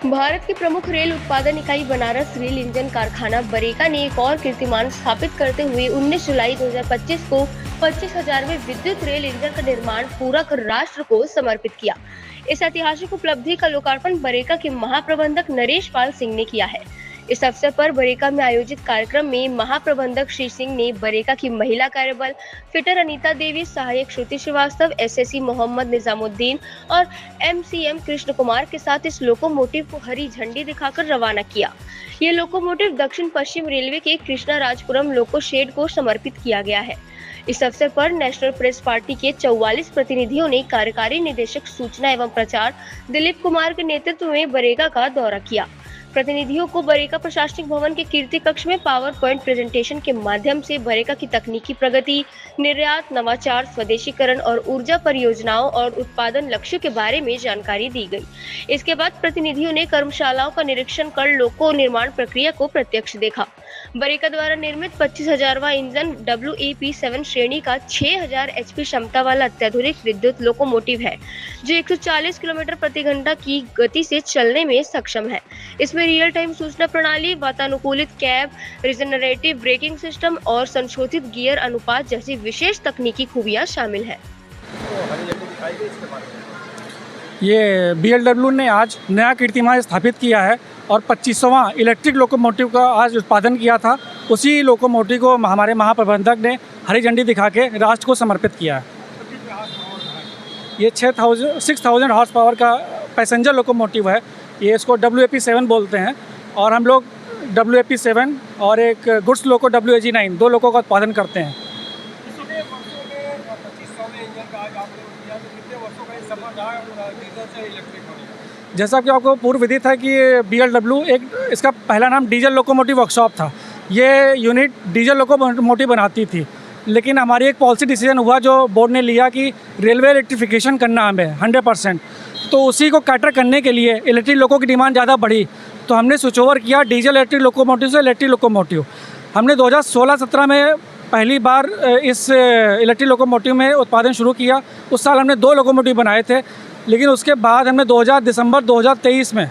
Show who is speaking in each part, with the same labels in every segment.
Speaker 1: भारत की प्रमुख रेल उत्पादन इकाई बनारस रेल इंजन कारखाना बरेका ने एक और कीर्तिमान स्थापित करते हुए 19 जुलाई 2025 को 25,000वें विद्युत रेल इंजन का निर्माण पूरा कर राष्ट्र को समर्पित किया। इस ऐतिहासिक उपलब्धि का लोकार्पण बरेका के महाप्रबंधक नरेश पाल सिंह ने किया है। इस अवसर पर बरेका में आयोजित कार्यक्रम में महाप्रबंधक श्री सिंह ने बरेका की महिला कार्यबल फिटर अनीता देवी, सहायक श्रुति श्रीवास्तव, एसएससी मोहम्मद निजामुद्दीन और एमसीएम कृष्ण कुमार के साथ इस लोकोमोटिव को हरी झंडी दिखाकर रवाना किया। ये लोकोमोटिव दक्षिण पश्चिम रेलवे के कृष्णाराजपुरम लोको शेड को समर्पित किया गया है। इस अवसर पर नेशनल प्रेस पार्टी के 44 प्रतिनिधियों ने कार्यकारी निदेशक सूचना एवं प्रचार दिलीप कुमार के नेतृत्व में बरेका का दौरा किया। प्रतिनिधियों को बरेका प्रशासनिक भवन के कीर्ति कक्ष में पावर पॉइंट प्रेजेंटेशन के माध्यम से बरेका की तकनीकी प्रगति, निर्यात, नवाचार, स्वदेशीकरण और ऊर्जा परियोजनाओं और उत्पादन लक्ष्यों के बारे में जानकारी दी गई। इसके बाद प्रतिनिधियों ने कर्मशालाओं का निरीक्षण कर लोको निर्माण प्रक्रिया को प्रत्यक्ष देखा। बरेका द्वारा निर्मित 25,000वां इंजन WEP7 श्रेणी का 6,000 HP क्षमता वाला अत्याधुनिक विद्युत लोकोमोटिव है, जो 140 किलोमीटर प्रति घंटा की गति से चलने में सक्षम है। इसमें रियल टाइम सूचना प्रणाली, वातानुकूलित कैब, रिजनरेटिव ब्रेकिंग सिस्टम और संशोधित गियर अनुपात जैसी विशेष तकनीकी खूबियां शामिल हैं।
Speaker 2: ये BLW ने आज नया कीर्तिमान स्थापित किया है और 25वां इलेक्ट्रिक लोकोमोटिव का आज उत्पादन किया था। उसी लोकोमोटिव को हमारे महाप्रबंधक ने हरी झंडी दिखा के राष्ट्र को समर्पित किया है। ये 6,000 हॉर्स पावर का पैसेंजर लोकोमोटिव है। ये इसको WAP7 बोलते हैं और हम लोग WAP7 और एक गुड्स लोको WAG9 दो लोगों का उत्पादन करते हैं। जैसा कि आपको पूर्व विदित है कि BLW इसका पहला नाम डीजल लोकोमोटिव वर्कशॉप था। ये यूनिट डीजल लोकोमोटिव बनाती थी, लेकिन हमारी एक पॉलिसी डिसीजन हुआ जो बोर्ड ने लिया कि रेलवे इलेक्ट्रिफिकेशन करना हमें 100%। तो उसी को कैटर करने के लिए इलेक्ट्रिक लोको की डिमांड ज़्यादा बढ़ी, तो हमने स्विच ओवर किया डीजल इलेक्ट्रिक लोकोमोटिव से इलेक्ट्रिक लोकोमोटिव। हमने 2016-17 में पहली बार इस इलेक्ट्रिक लोकोमोटिव में उत्पादन शुरू किया। उस साल हमने 2 लोकोमोटिव बनाए थे, लेकिन उसके बाद हमने दिसंबर 2023 में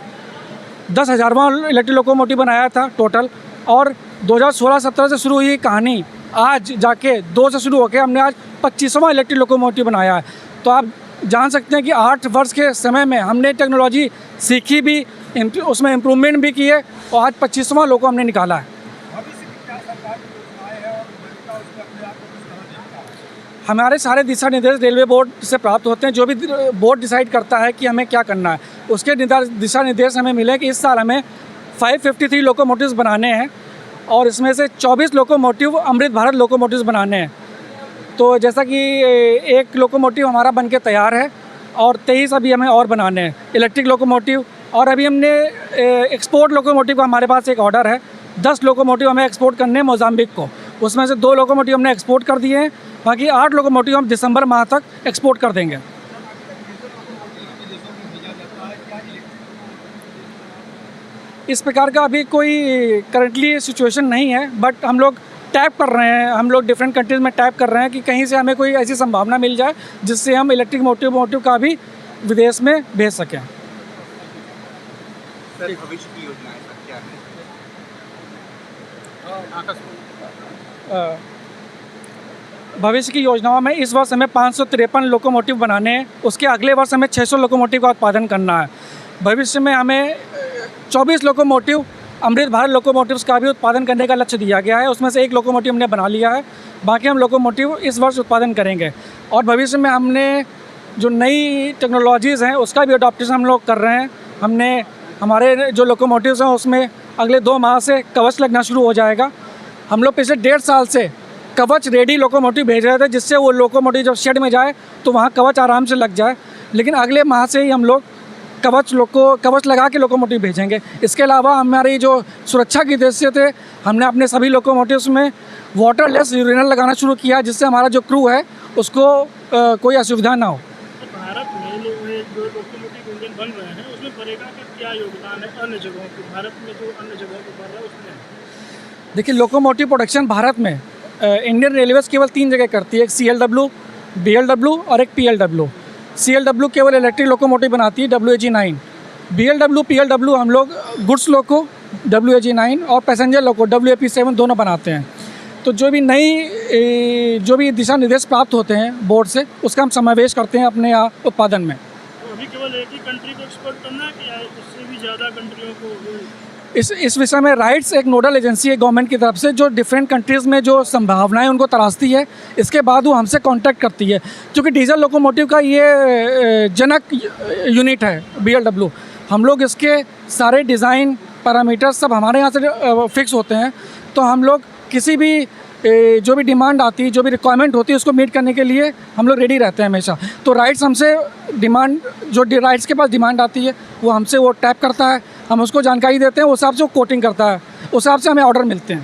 Speaker 2: 10,000वां इलेक्ट्रिक लोकोमोटिव बनाया था टोटल। और 2016-17 से शुरू हुई कहानी आज जाके 2 से शुरू होकर हमने आज 25वां इलेक्ट्रिक लोकोमोटिव बनाया है। तो आप जान सकते हैं कि 8 वर्ष के समय में हमने टेक्नोलॉजी सीखी भी, उसमें इम्प्रूवमेंट भी किए और आज 25वां लोको हमने निकाला है। हमारे सारे दिशा निर्देश रेलवे बोर्ड से प्राप्त होते हैं। जो भी बोर्ड डिसाइड करता है कि हमें क्या करना है, उसके दिशा निर्देश हमें मिले कि इस साल हमें 553 लोकोमोटिव्स बनाने हैं और इसमें से 24 लोकोमोटिव अमृत भारत लोकोमोटिव्स बनाने हैं। तो जैसा कि एक लोकोमोटिव हमारा बन के तैयार है और 23 अभी हमें और बनाने हैं इलेक्ट्रिक लोकोमोटिव। और अभी हमने एक्सपोर्ट लोकोमोटिव का हमारे पास एक ऑर्डर है। 10 लोकोमोटिव हमें एक्सपोर्ट करने हैं मोजाम्बिक को। उसमें से 2 लोकोमोटिव हमने एक्सपोर्ट कर दिए हैं, बाकी 8 लोकोमोटिव हम दिसंबर माह तक एक्सपोर्ट कर देंगे। इस प्रकार का अभी कोई करंटली सिचुएशन नहीं है, बट हम लोग टैप कर रहे हैं, हम लोग डिफरेंट कंट्रीज़ में टैप कर रहे हैं कि कहीं से हमें कोई ऐसी संभावना मिल जाए जिससे हम इलेक्ट्रिक मोटिव का भी विदेश में भेज सकें।
Speaker 3: सर, भविष्य की योजनाएं क्या है?
Speaker 2: भविष्य की योजनाओं में इस वर्ष हमें 553 लोकोमोटिव बनाने हैं। उसके अगले वर्ष हमें 600 लोकोमोटिव का उत्पादन करना है। भविष्य में हमें 24 लोकोमोटिव अमृत भारत लोकोमोटिव्स का भी उत्पादन करने का लक्ष्य दिया गया है। उसमें से 1 लोकोमोटिव हमने बना लिया है, बाकी हम लोकोमोटिव इस वर्ष उत्पादन करेंगे। और भविष्य में हमने जो नई टेक्नोलॉजीज़ हैं उसका भी अडॉप्टेशन हम लोग कर रहे हैं। हमने हमारे जो लोकोमोटिव्स हैं उसमें अगले 2 माह से कवच लगना शुरू हो जाएगा। हम लोग पिछले 1.5 साल से कवच रेडी लोकोमोटिव भेज रहे थे, जिससे वो लोकोमोटिव जब शेड में जाए तो वहाँ कवच आराम से लग जाए। लेकिन अगले माह से ही हम लोग कवच लगा के लोकोमोटिव भेजेंगे। इसके अलावा हमारी जो सुरक्षा की दृष्टि से हमने अपने सभी लोकोमोटिव्स में वाटरलेस यूरिनल लगाना शुरू किया, जिससे हमारा जो क्रू है उसको कोई असुविधा ना हो।
Speaker 4: भारत में जो लोकोमोटिव इंजन बन रहे हैं उसमें बरेका का क्या योगदान है अन्य जगहों पर? भारत में जो अन्य जगहों पर बन रहा है उसमें?
Speaker 2: देखिए, लोकोमोटिव प्रोडक्शन भारत में इंडियन रेलवेज़ केवल 3 जगह करती है। एक CLW, BLW और एक PLW। CLW केवल इलेक्ट्रिक लोकोमोटिव बनाती है WAG-9। BLW PLW हम लोग गुड्स लोको WAG-9 और पैसेंजर लोको WAP-7 दोनों बनाते हैं। तो जो भी दिशा निर्देश प्राप्त होते हैं बोर्ड से, उसका हम समावेश करते हैं अपने उत्पादन में।
Speaker 4: तो अभी केवल एक ही कंट्री को एक्सपोर्ट करना है कि उससे भी ज़्यादा कंट्रियों को?
Speaker 2: इस विषय में राइट्स एक नोडल एजेंसी है गवर्नमेंट की तरफ से, जो डिफरेंट कंट्रीज़ में जो संभावनाएं उनको तलाशती है, इसके बाद वो हमसे कांटेक्ट करती है। क्योंकि डीजल लोकोमोटिव का ये जनक यूनिट है BLW, हम लोग इसके सारे डिज़ाइन पैरामीटर सब हमारे यहाँ से फिक्स होते हैं। तो हम लोग किसी भी जो भी डिमांड आती है, जो भी रिक्वायरमेंट होती है, उसको मीट करने के लिए हम लोग रेडी रहते हैं हमेशा। तो राइट्स हमसे राइट्स के पास डिमांड आती है, वो हमसे वो टैप करता है, हम उसको जानकारी देते हैं, उस हिसाब से वो कोटिंग करता है, उस हिसाब से हमें ऑर्डर मिलते हैं।